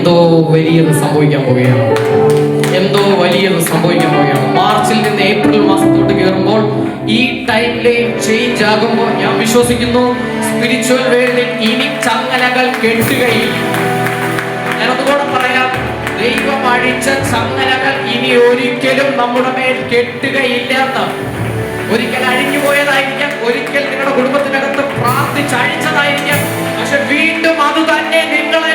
എന്തോ വലിയത് സംഭവിക്കാൻ പോവുകയാണ്. എന്തോ വലിയത് സംഭവിക്കാൻ പോവുകയാണ്. മാർച്ചിൽ നിന്ന് ഏപ്രിൽ മാസത്തോട്ട് കയറുമ്പോൾ ഈ ടൈം ലൈൻ ചേഞ്ച് ആകുമ്പോൾ ഞാൻ വിശ്വസിക്കുന്നു സ്പിരിച്വൽ വേൾഡിൽ ഇനി ചങ്ങലകൾ കെട്ടുകയില്ല. ഞാനതുകൂടെ പറയാം, ദൈവം അഴിച്ച ചങ്ങലകൾ ഇനി ഒരിക്കലും നമ്മുടെ മേൽ കെട്ടുകയില്ല എന്ന്. ഒരിക്കൽ അഴിഞ്ഞു പോയതായിരിക്കാം, ഒരിക്കൽ നിങ്ങളുടെ കുടുംബത്തിനകത്ത് പ്രാർത്ഥിച്ച് അഴിച്ചതായിരിക്കാം. പക്ഷെ വീണ്ടും അത് തന്നെ നിങ്ങളെ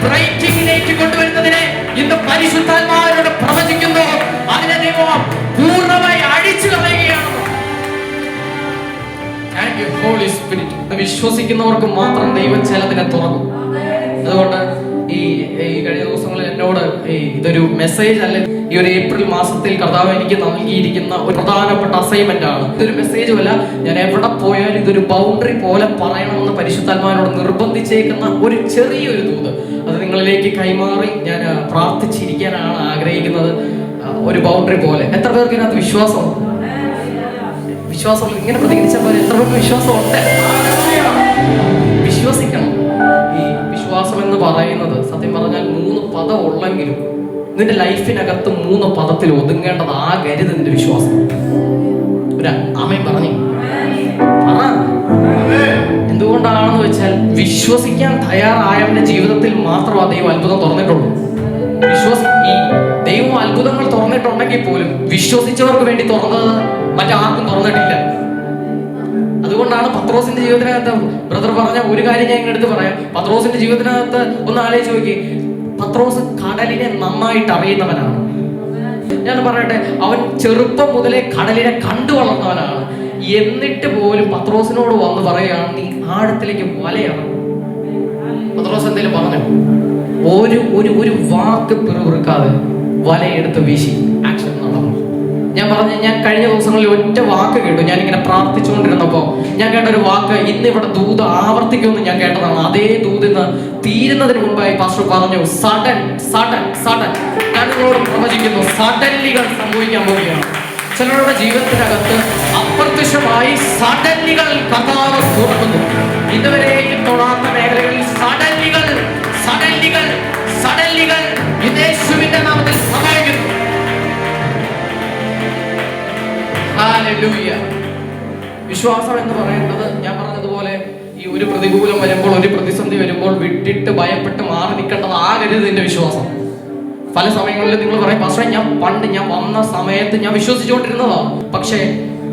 ബ്രേക്കിംഗിലേക്ക് കൊണ്ടുവരുന്നതിനെ ഇന്ന് പരിശുദ്ധാത്മാവിനോട് പ്രവചിക്കുന്നു. അതിനെ ദൈവം പൂർണ്ണമായി അഴിച്ചു കളയുകയാണ്. ഹോളി സ്പിരിറ്റ് വിശ്വസിക്കുന്നവർക്ക് മാത്രം ദൈവം ചിലതിനെ തുറന്നു. അതുകൊണ്ട് ഈ കഴിഞ്ഞ ദിവസങ്ങളിൽ എന്നോട് ഇതൊരു മെസ്സേജ് അല്ല, ഈ ഒരു ഏപ്രിൽ മാസത്തിൽ കർത്താവ് എനിക്ക് നൽകിയിരിക്കുന്ന ഒരു പ്രധാനപ്പെട്ട അസൈൻമെന്റ് ആണ്. ഇതൊരു മെസ്സേജും അല്ല, ഞാൻ എവിടെ പോയാലും ഇതൊരു ബൗണ്ടറി പോലെ പറയണമെന്ന് പരിശുദ്ധാത്മാവിനോട് നിർബന്ധിച്ചേക്കുന്ന ഒരു ചെറിയൊരു ദൂത് അത് നിങ്ങളിലേക്ക് കൈമാറി ഞാൻ പ്രാർത്ഥിച്ചിരിക്കാനാണ് ആഗ്രഹിക്കുന്നത്. ഒരു ബൗണ്ടറി പോലെ. എത്ര പേർക്ക് ഇതിനകത്ത് വിശ്വാസം ഇങ്ങനെ പ്രതികരിച്ചാൽ പോലെ എത്ര പേർക്ക് വിശ്വാസമുണ്ട്? വിശ്വസിക്കണം. ഈ വിശ്വാസം എന്ന് പറയുന്നത് സത്യം പറഞ്ഞാൽ 3 പദം ഉള്ളെങ്കിലും നിന്റെ ലൈഫിനകത്ത് 3 പദത്തിൽ ഒതുങ്ങേണ്ടത് ആകരുത് നിന്റെ വിശ്വാസം. ഒരു ആമേൻ പറഞ്ഞു. എന്തുകൊണ്ടാണെന്ന് വെച്ചാൽ വിശ്വസിക്കാൻ തയ്യാറായവന്റെ ജീവിതത്തിൽ മാത്രം ദൈവം അത്ഭുതം തുറന്നിട്ടുള്ളൂ. ഈ ദൈവം അത്ഭുതങ്ങൾ തുറന്നിട്ടുണ്ടെങ്കിൽ പോലും വിശ്വസിച്ചവർക്ക് വേണ്ടി തുറന്നത് മറ്റാർക്കും തുറന്നിട്ടില്ല. അതുകൊണ്ടാണ് പത്രോസിന്റെ ജീവിതത്തിനകത്ത് ബ്രദർ പറഞ്ഞ ഒരു കാര്യം ഞാൻ ഇങ്ങെടുത്ത് പറയാം. പത്രോസിന്റെ ജീവിതത്തിനകത്ത് ഒന്ന് ആലോചിച്ച് നോക്കി. പത്രോസ് കടലിനെ നന്നായിട്ട് അറിയുന്നവനാണ്. ഞാൻ പറയട്ടെ, അവൻ ചെറുപ്പം മുതലേ കടലിനെ കണ്ടു വളർന്നവനാണ്. എന്നിട്ട് പോലും പത്രോസിനോട് വന്ന് പറയുകയാണ്, നീ ആഴത്തിലേക്ക് വലയാണ്. പത്രോസ് എന്തെങ്കിലും പറഞ്ഞു? ഒരു വാക്ക് പിറുപിറുക്കാതെ വലയെടുത്ത് വീശി ആക്ഷൻ നടന്നു. ഞാൻ കഴിഞ്ഞ ദിവസങ്ങളിൽ ഒറ്റ വാക്ക് കേട്ടു. ഞാനിങ്ങനെ പ്രാർത്ഥിച്ചുകൊണ്ടിരുന്നപ്പോൾ ഞാൻ കേട്ട ഒരു വാക്ക് ഇന്ന് ഇവിടെ ദൂത് ആവർത്തിക്കുമെന്ന് ഞാൻ കേട്ടതാണ്. അതേ ദൂതിന്ന് തീരുന്നതിന് മുമ്പായി പാസ്റ്റർ പറഞ്ഞു, സഡൻ സഡൻ സഡൻ. ഞാൻ നിങ്ങളോട് പ്രവചിക്കുന്നു, സഡൻലികൾ സംഭവിക്കാൻ പോവുകയാണ്. ചിലരുടെ ജീവിതത്തിനകത്ത് അപ്രത്യക്ഷമായി സഡൻലികൾ കർത്താവ് തുറക്കുന്നു. ഇതുവരെയും തൊടാത്ത മേഖലകളിൽ സഡൻലികൾ സഡൻലികൾ സഡൻലികൾ യേശുവിന്റെ നാമത്തിൽ സംഭവിക്കുന്നു. ഹല്ലേലൂയ. വിശ്വാസം എന്ന് പറയുന്നത് ഞാൻ പറഞ്ഞതുപോലെ ഈ ഒരു പ്രതികൂലം വരുമ്പോൾ, ഒരു പ്രതിസന്ധി വരുമ്പോൾ വിട്ടിട്ട് ഭയപ്പെട്ട് മാറി നിൽക്കേണ്ടത് ആകരുത് നിന്റെ വിശ്വാസം. പല സമയങ്ങളിൽ നിങ്ങൾ പറയും, പക്ഷേ ഞാൻ വന്ന സമയത്ത് ഞാൻ വിശ്വസിച്ചുകൊണ്ടിരുന്നതാണ്. പക്ഷേ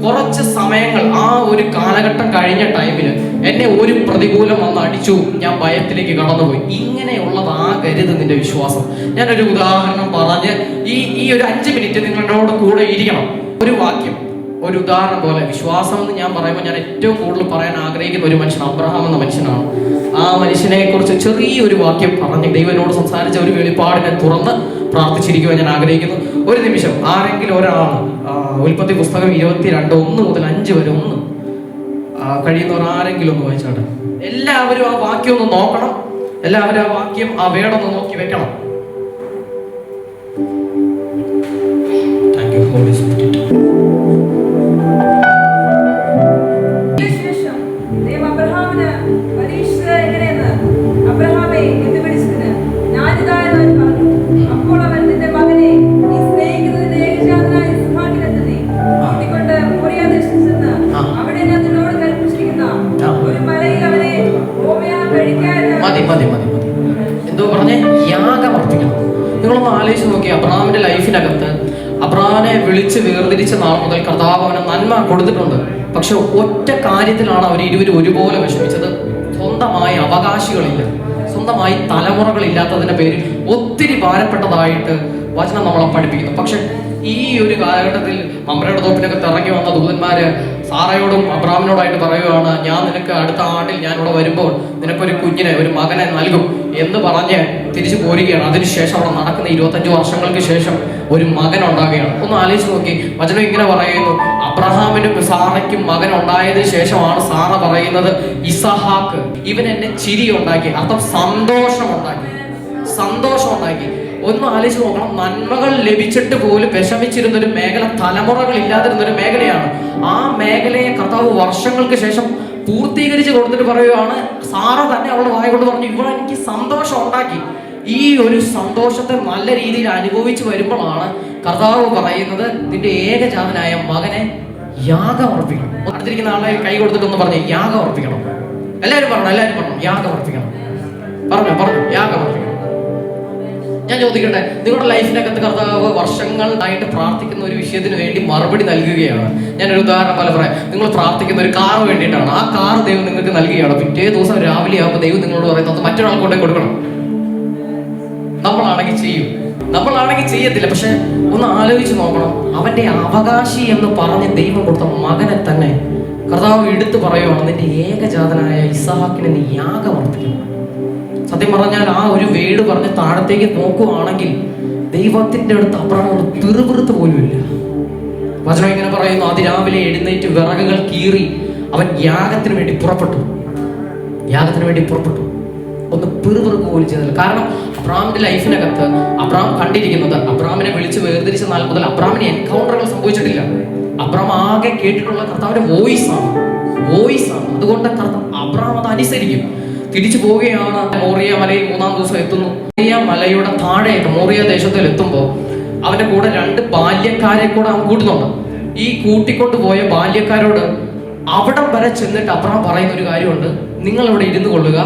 കുറച്ച് സമയങ്ങൾ ആ ഒരു കാലഘട്ടം കഴിഞ്ഞ ടൈമിൽ എന്നെ ഒരു പ്രതികൂലം വന്ന് അടിച്ചു, ഞാൻ ഭയത്തിലേക്ക് കടന്നുപോയി. ഇങ്ങനെയുള്ളതാകരുത് നിന്റെ വിശ്വാസം. ഞാനൊരു ഉദാഹരണം പറഞ്ഞ് ഈ ഒരു 5 മിനിറ്റ് നിങ്ങളോട് കൂടെ ഇരിക്കണം. ഒരു വാക്യം, ഒരു ഉദാഹരണം പോലെ വിശ്വാസം എന്ന് ഞാൻ പറയുമ്പോൾ ഞാൻ ഏറ്റവും കൂടുതൽ പറയാൻ ആഗ്രഹിക്കുന്ന ഒരു മനുഷ്യൻ അബ്രഹാം എന്ന മനുഷ്യനാണ്. ആ മനുഷ്യനെ കുറിച്ച് ചെറിയൊരു വാക്യം പറഞ്ഞ് ദൈവനോട് സംസാരിച്ച ഒരു വെളിപ്പാടിനെ തുറന്ന് പ്രാർത്ഥിച്ചിരിക്കുവാൻ ഞാൻ ആഗ്രഹിക്കുന്നു. ഒരു നിമിഷം ആരെങ്കിലും ഒരാൾ ഉൽപ്പത്തി പുസ്തകം 22:1 മുതൽ 5 വരെ കഴിയുന്നവർ ആരെങ്കിലും ഒന്ന് വായിച്ചാട്ടെ. എല്ലാവരും ആ വാക്യം ഒന്ന് നോക്കണം. എല്ലാവരും ആ വാക്യം, ആ വേടൊന്ന് നോക്കി വെക്കണം. Thank you Holy Spirit. എന്തോ പറഞ്ഞേ? യാഗം അർപ്പിക്കണം. നിങ്ങളൊന്ന് ആലോചിച്ച് നോക്കി. അബ്രഹാമിന്റെ ലൈഫിനകത്ത് അബ്രഹാമിനെ വിളിച്ച് വേർതിരിച്ച നാൾ മുതൽ കർത്താവ് അവന് നന്മ കൊടുത്തിട്ടുണ്ട്. പക്ഷെ ഒറ്റ കാര്യത്തിലാണ് അവർ ഇരുവരും ഒരുപോലെ വിഷമിച്ചത്. സ്വന്തമായ അവകാശികളില്ല, സ്വന്തമായി തലമുറകളില്ലാത്തതിന്റെ പേരിൽ ഒത്തിരി ഭാരപ്പെട്ടതായിട്ട് വചനം നമ്മളെ പഠിപ്പിക്കുന്നു. പക്ഷെ ഈ ഒരു കാലഘട്ടത്തിൽ മമ്രയുടെ തോപ്പിനൊക്കെ ഇറങ്ങി വന്ന ദൂതന്മാര് സാറയോടും അബ്രഹാമിനോടായിട്ട് പറയുകയാണ്, ഞാൻ നിനക്ക് അടുത്ത ആണ്ടിൽ ഞാനിവിടെ വരുമ്പോൾ നിനക്കൊരു കുഞ്ഞിനെ, ഒരു മകനെ നൽകും എന്ന് പറഞ്ഞ് തിരിച്ചു പോരുകയാണ്. അതിനുശേഷം അവിടെ നടക്കുന്ന 25 വർഷങ്ങൾക്ക് ശേഷം ഒരു മകൻ ഉണ്ടാകുകയാണ്. ഒന്ന് ആലോചിച്ച് നോക്കി. വചനം ഇങ്ങനെ പറയുന്നു, അബ്രഹാമിനും സാറയ്ക്കും മകൻ ഉണ്ടായതിനു ശേഷമാണ് സാറ പറയുന്നത്, ഇസഹാക്ക് ഇവൻ എന്നെ ചിരി ഉണ്ടാക്കി, അർത്ഥം സന്തോഷം ഉണ്ടാക്കി. ഒന്ന് ആലോചിച്ച് നോക്കണം. നന്മകൾ ലഭിച്ചിട്ട് പോലും വിഷമിച്ചിരുന്നൊരു മേഖല, തലമുറകൾ ഇല്ലാതിരുന്നൊരു മേഖലയാണ്. ആ മേഖലയെ കർത്താവ് വർഷങ്ങൾക്ക് ശേഷം പൂർത്തീകരിച്ച് കൊടുത്തിട്ട് പറയുകയാണ്, സാറ തന്നെ അവളുടെ വായ കൊണ്ട് പറഞ്ഞു, ഇവിടെ എനിക്ക് സന്തോഷം ഉണ്ടാക്കി. ഈ ഒരു സന്തോഷത്തെ നല്ല രീതിയിൽ അനുഭവിച്ചു വരുമ്പോഴാണ് കർത്താവ് പറയുന്നത്, നിന്റെ ഏകജാതനായ മകനെ യാഗം അർപ്പിക്കണം. അടുത്തിരിക്കുന്ന ആളെ കൈ കൊടുത്തിട്ടൊന്ന് പറഞ്ഞു, യാഗം അർപ്പിക്കണം. എല്ലാവരും പറഞ്ഞു യാഗം അർപ്പിക്കണം. പറഞ്ഞു യാഗം അർപ്പിക്കണം. ഞാൻ ചോദിക്കട്ടെ, നിങ്ങളുടെ ലൈഫിനകത്ത് കർത്താവ് വർഷങ്ങളായിട്ട് പ്രാർത്ഥിക്കുന്ന ഒരു വിഷയത്തിന് വേണ്ടി മറുപടി നൽകുകയാണ്. ഞാനൊരു ഉദാഹരണം പോലെ പറയാം. നിങ്ങൾ പ്രാർത്ഥിക്കുന്ന ഒരു കാർ വേണ്ടിയിട്ടാണ്. ആ കാർ ദൈവം നിങ്ങൾക്ക് നൽകുകയാണ്. പിറ്റേ ദിവസം രാവിലെ ആകുമ്പോൾ ദൈവം നിങ്ങളോട് പറയുന്നത് മറ്റൊരാൾ കൊണ്ടേ കൊടുക്കണം. നമ്മളാണെങ്കിൽ ചെയ്യും, നമ്മളാണെങ്കിൽ ചെയ്യത്തില്ല. പക്ഷെ ഒന്ന് ആലോചിച്ച് നോക്കണം, അവന്റെ അവകാശി എന്ന് പറഞ്ഞ് ദൈവം കൊടുത്ത മകനെ തന്നെ കർത്താവ് എടുത്തു പറയുവാണ്, നിന്റെ ഏകജാതനായ ഇസ്ഹാക്കിനെ നീ യാഗം അർപ്പിക്കണം. സത്യം പറഞ്ഞാൽ ആ ഒരു വേട് പറഞ്ഞ് താഴത്തേക്ക് നോക്കുവാണെങ്കിൽ ദൈവത്തിന്റെ അടുത്ത് അബ്രഹാം പിറുപിറുത്ത് പോലുമില്ല. വചനം ഇങ്ങനെ പറയുന്നു, അതിരാവിലെ എഴുന്നേറ്റ് വിറകുകൾ കീറി അവൻ യാഗത്തിന് വേണ്ടി പുറപ്പെട്ടു. ഒന്ന് പിറുപിറുക്ക് പോലും ചെയ്തില്ല. കാരണം അബ്രഹാമിന്റെ ലൈഫിനകത്ത് അബ്രഹാം കണ്ടിരിക്കുന്നത്, അബ്രഹാമിനെ വിളിച്ച് വേർതിരിച്ച നാൾ മുതൽ അബ്രഹാമിന് എൻകൗണ്ടറുകൾ സംഭവിച്ചിട്ടില്ല. അബ്രഹാം ആകെ കേട്ടിട്ടുള്ള കർത്താവിന്റെ വോയിസ് ആണ്. അതുകൊണ്ട് അബ്രഹാം അത് അനുസരിക്കും. തിരിച്ചു പോവുകയാണ്. മോറിയ മലയിൽ 3-ാം ദിവസം എത്തുന്നു. മോറിയ മലയുടെ താഴെയൊക്കെ മോറിയ ദേശത്തിൽ എത്തുമ്പോൾ അവന്റെ കൂടെ 2 ബാല്യക്കാരെ കൂടെ അവൻ കൂട്ടുന്നുണ്ട്. ഈ കൂട്ടിക്കൊണ്ട് പോയ ബാല്യക്കാരോട് അവിടം വരെ ചെന്നിട്ട് അബ്രഹാം പറയുന്ന ഒരു കാര്യമുണ്ട്, നിങ്ങൾ ഇവിടെ ഇരുന്ന് കൊള്ളുക,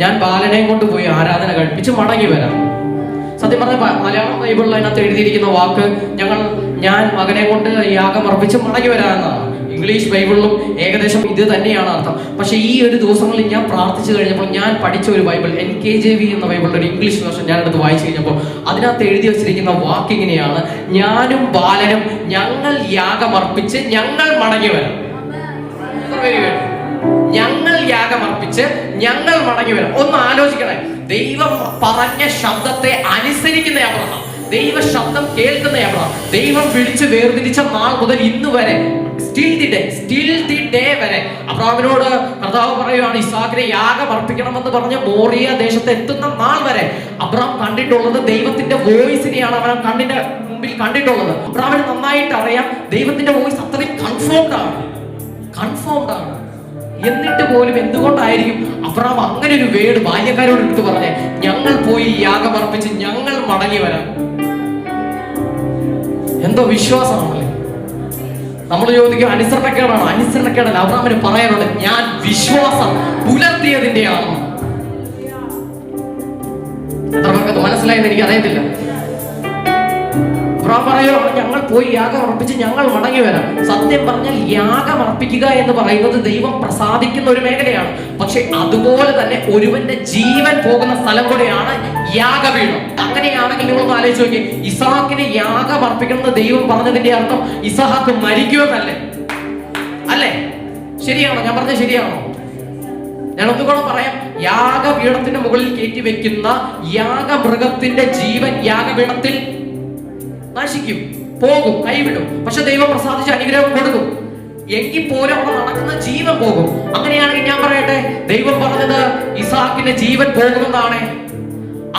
ഞാൻ ബാലനെയും കൊണ്ട് പോയി ആരാധന കഴിപ്പിച്ച് മടങ്ങി വരാം. സത്യം പറഞ്ഞ മലയാളം ബൈബിളിൽ അതിനകത്ത് എഴുതിയിരിക്കുന്ന വാക്ക് ഞാൻ മകനെ കൊണ്ട് യാഗം അർപ്പിച്ച് മടങ്ങി വരാമെന്നാണ്. ഇംഗ്ലീഷ് ബൈബിളിലും ഏകദേശം ഇത് തന്നെയാണ് അർത്ഥം. പക്ഷെ ഈ ഒരു ദിവസങ്ങളിൽ ഞാൻ പ്രാർത്ഥിച്ചു കഴിഞ്ഞപ്പോൾ ഞാൻ പഠിച്ച ഒരു ബൈബിൾ, NKJV എന്ന ബൈബിളിന്റെ ഒരു ഇംഗ്ലീഷ് വേർഷൻ ഞാനെടുത്ത് വായിച്ചു കഴിഞ്ഞപ്പോൾ അതിനകത്ത് എഴുതി വെച്ചിരിക്കുന്ന വാക്കിങ്ങനെയാണ്, ഞാനും ബാലനും ഞങ്ങൾ യാഗമർപ്പിച്ച് ഞങ്ങൾ മടങ്ങി വരാം. ഞങ്ങൾ യാഗമർപ്പിച്ച് ഞങ്ങൾ മടങ്ങി വരാം. ഒന്ന് ആലോചിക്കണേ, ദൈവം പറഞ്ഞ ശബ്ദത്തെ അനുസരിക്കുന്ന അബ്രഹാം, ദൈവ ശബ്ദം കേൾക്കുന്ന അബ്രഹാം, ദൈവം വിളിച്ച് വേർതിരിച്ച നാൾ മുതൽ ഇന്ന് വരെ സ്റ്റിൽ ദി ഡേ വരെ അബ്രഹാമിനോട് കർത്താവ് പറയുകയാണ്, ഇസ്ഹാക്കിനെ യാഗം അർപ്പിക്കണമെന്ന് പറഞ്ഞ് മോറിയ ദേശത്ത് എത്തുന്ന നാൾ വരെ അബ്രഹാം കണ്ടിട്ടുള്ളത് ദൈവത്തിന്റെ വോയിസിനെയാണ്. അവൻ കണ്ണിന്റെ മുമ്പിൽ കണ്ടിട്ടുള്ളത്. അബ്രഹാമിന് നന്നായിട്ട് അറിയാം ദൈവത്തിന്റെ വോയിസ് അത്രയും കൺഫേംഡ് ആണ്. എന്നിട്ട് പോലും എന്തുകൊണ്ടായിരിക്കും അബ്രഹാം അങ്ങനെ ഒരു വേട് ബാല്യക്കാരോട് എടുത്തു പറഞ്ഞേ, ഞങ്ങൾ പോയി യാഗം അർപ്പിച്ച് ഞങ്ങൾ മടങ്ങി വരാം? എന്തോ വിശ്വാസമാണല്ലേ. നമ്മൾ ചോദിക്കും അനുസരണക്കേടല്ല. അബ്രഹാമിന് പറയാനുള്ളത്, ഞാൻ വിശ്വാസം പുലർത്തിയതിന്റെയാണ്. എത്ര പേർക്ക് മനസ്സിലായെന്ന് എനിക്ക് അറിയത്തില്ല. അബ്രഹാം പറയുകയാണ്, ഞങ്ങൾ പോയി യാഗം അർപ്പിച്ച് ഞങ്ങൾ മടങ്ങി വരാം. സത്യം പറഞ്ഞാൽ യാഗം അർപ്പിക്കുക എന്ന് പറയുന്നത് ദൈവം പ്രസാദിക്കുന്ന ഒരു മേഖലയാണ്. പക്ഷെ അതുപോലെ തന്നെ ഒരുവന്റെ ജീവൻ പോകുന്ന സ്ഥലം കൂടെയാണ് യാഗപീഠം. അങ്ങനെയാണെങ്കിൽ നിങ്ങളൊന്ന് ആലോചിച്ച് നോക്കി, ഇസ്ഹാക്കിനെ യാഗം അർപ്പിക്കണമെന്ന് ദൈവം പറഞ്ഞതിന്റെ അർത്ഥം ഇസ്ഹാക്ക് മരിക്കുമെന്നല്ലേ? അല്ലേ? ശരിയാണോ? ഞാൻ പറഞ്ഞത് ശരിയാണോ? ഞാൻ ഒന്നുകൂടെ പറയാം. യാഗപീഠത്തിന്റെ മുകളിൽ കയറ്റി വെക്കുന്ന യാഗമൃഗത്തിന്റെ ജീവൻ യാഗപീഠത്തിൽ നശിക്കും, പോകും, കൈവിടും. പക്ഷെ ദൈവം പ്രസാദിച്ച് അനുഗ്രഹം കൊടുക്കും. എങ്കിൽ പോലും അവിടെ നടക്കുന്ന ജീവൻ പോകും. അങ്ങനെയാണെങ്കിൽ ഞാൻ പറയട്ടെ, ദൈവം പറഞ്ഞത് ഇസ്ഹാക്കിന്റെ ജീവൻ പോകുമെന്നാണ്.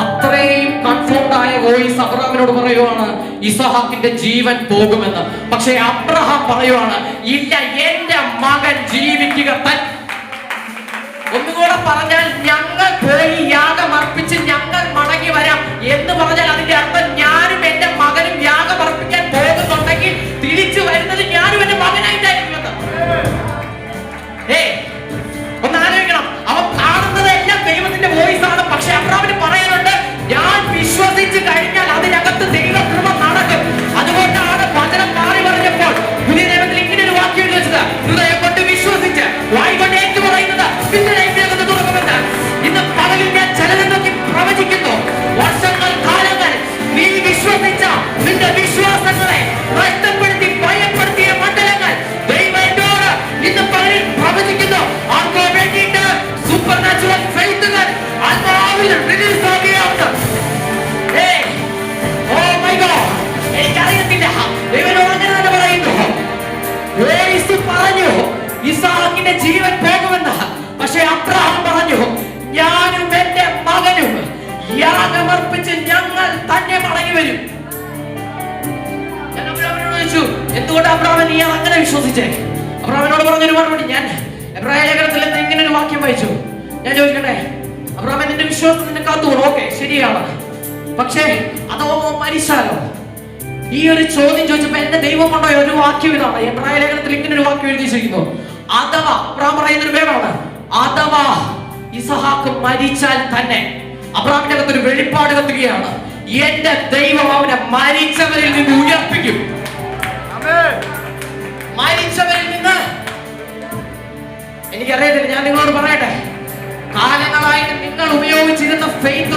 അത്രയും കൺഫേംഡ് ആയ വോയിസ് അബ്രഹാമിനോട് പറയുവാണ്, ഇസ്ഹാക്കിന്റെ ജീവൻ പോകുമെന്ന്. പക്ഷെ അബ്രഹാം പറയുവാണ്, ഇല്ല, എന്റെ മകൻ ജീവിക്കുക തന്നെ. ഒന്നുകൂടെ പറഞ്ഞാൽ, ഞങ്ങൾ പോയി യാഗം അർപ്പിച്ച് ഞങ്ങൾ മടങ്ങി വരാം എന്ന് പറഞ്ഞാൽ അതിന്റെ അർത്ഥം ഞാനും എന്റെ മകനും യാഗം അർപ്പിക്കാൻ പോകുന്നുണ്ടെങ്കിൽ തിരിച്ചു വരുന്നത് ഞാനും എന്റെ മകനായിട്ടായിരിക്കും. ഒന്ന് ആലോചിക്കണം, അവൻ കാണുന്നതെല്ലാം ദൈവത്തിന്റെ വോയിസ് ആണ്. പക്ഷെ അബ്രഹാമിന് പറയാനുണ്ട്, ഞാൻ വിശ്വസിച്ച് കഴിഞ്ഞാൽ അതിനകത്ത് ദൈവകൃപ നടക്കും. അതുകൊണ്ടാണ് വചനം മാറി പറഞ്ഞപ്പോൾ പുതിയ നിയമത്തിൽ ഇങ്ങനെ ഒരു വാക്യം എഴുതി വെച്ചത്, ഹൃദയം കൊണ്ട് വിശ്വസിച്ച് വായി കൊണ്ട് ഏറ്റു പറയുന്നത് ലൈഫിനകത്ത് തുടങ്ങുമെന്ന്. ഇന്ന് പകലിൽ ഞാൻ ചിലരെ നോക്കി പ്രവചിക്കുന്നു, വർഷങ്ങൾ കാലങ്ങൾ നീ വിശ്വസിച്ച നിന്റെ വിശ്വാസങ്ങളെ നഷ്ടപ്പെടുത്തി ഭയപ്പെടുത്തിയ മണ്ഡലങ്ങൾ ദൈവം എന്നോട് ഇന്ന് പകലിൽ പ്രവചിക്കുന്നു. ആർക്കോ വേണ്ടിയിട്ട് സൂപ്പർ നാച്ചുറൽ ഫെയ്ത്തുകൾ ആത്മാവിൽ റിലീസ് ആവുകയാണ്. എനിക്കറിയത്തില്ല, ദൈവനോട് അങ്ങനെ തന്നെ പറയുന്നു. പറഞ്ഞു ഇസ്ഹാക്കിന്റെ ജീവൻ പോകുമെന്ന്. പക്ഷെ അബ്രഹാം പറഞ്ഞു, ഞാനും എന്റെ മകനും യാഗമർപ്പിച്ച് ഞങ്ങൾ തന്നെ മടങ്ങി വരും. ഞാൻ അബ്രഹാമിനോട് ചോദിച്ചു, എന്തുകൊണ്ട് അബ്രഹാം നീ അങ്ങനെ വിശ്വസിച്ചേ? അബ്രഹാമിനോട് പറഞ്ഞൊരു മറുപടി, ഞാൻ എബ്രായ ലേഖനത്തിൽ ഇങ്ങനെ ഒരു വാക്യം വായിച്ചു, ഞാൻ ചോദിക്കട്ടെ, അബ്രഹാമേ നിന്റെ വിശ്വാസം നിന്നെ കാത്തുകൊള്ളു, ഓക്കെ ശരിയാണ്. പക്ഷേ അതോ മരിച്ചാലോ? ഈ ഒരു ചോദ്യം ചോദിച്ചപ്പോ എന്റെ ദൈവം കൊണ്ടോ ഒരു വാക്യം ഇതാണ്. എബ്രായ ലേഖനത്തിൽ ഇങ്ങനെ ഒരു വാക്യം എഴുതിയിരിക്കുന്നു. അഥവാ അബ്രഹാം പറയുന്നൊരു വേണമാണ്, അഥവാ ഇസഹാക്ക് മരിച്ചാൽ തന്നെ. അബ്രഹാമിന്റെ അകത്തൊരു വെളിപ്പാട് കത്തുകയാണ്, എന്റെ ദൈവം അവനെ മരിച്ചവരിൽ നിന്ന് ഉയർപ്പിക്കും. മരിച്ചവരിൽ നിന്ന്. എനിക്കറിയത്തില്ല, ഞാൻ നിങ്ങളോട് പറയട്ടെ, കാലങ്ങളായിട്ട് നിങ്ങൾ ഉപയോഗിച്ചിരുന്ന ഫെയ്ത്ത്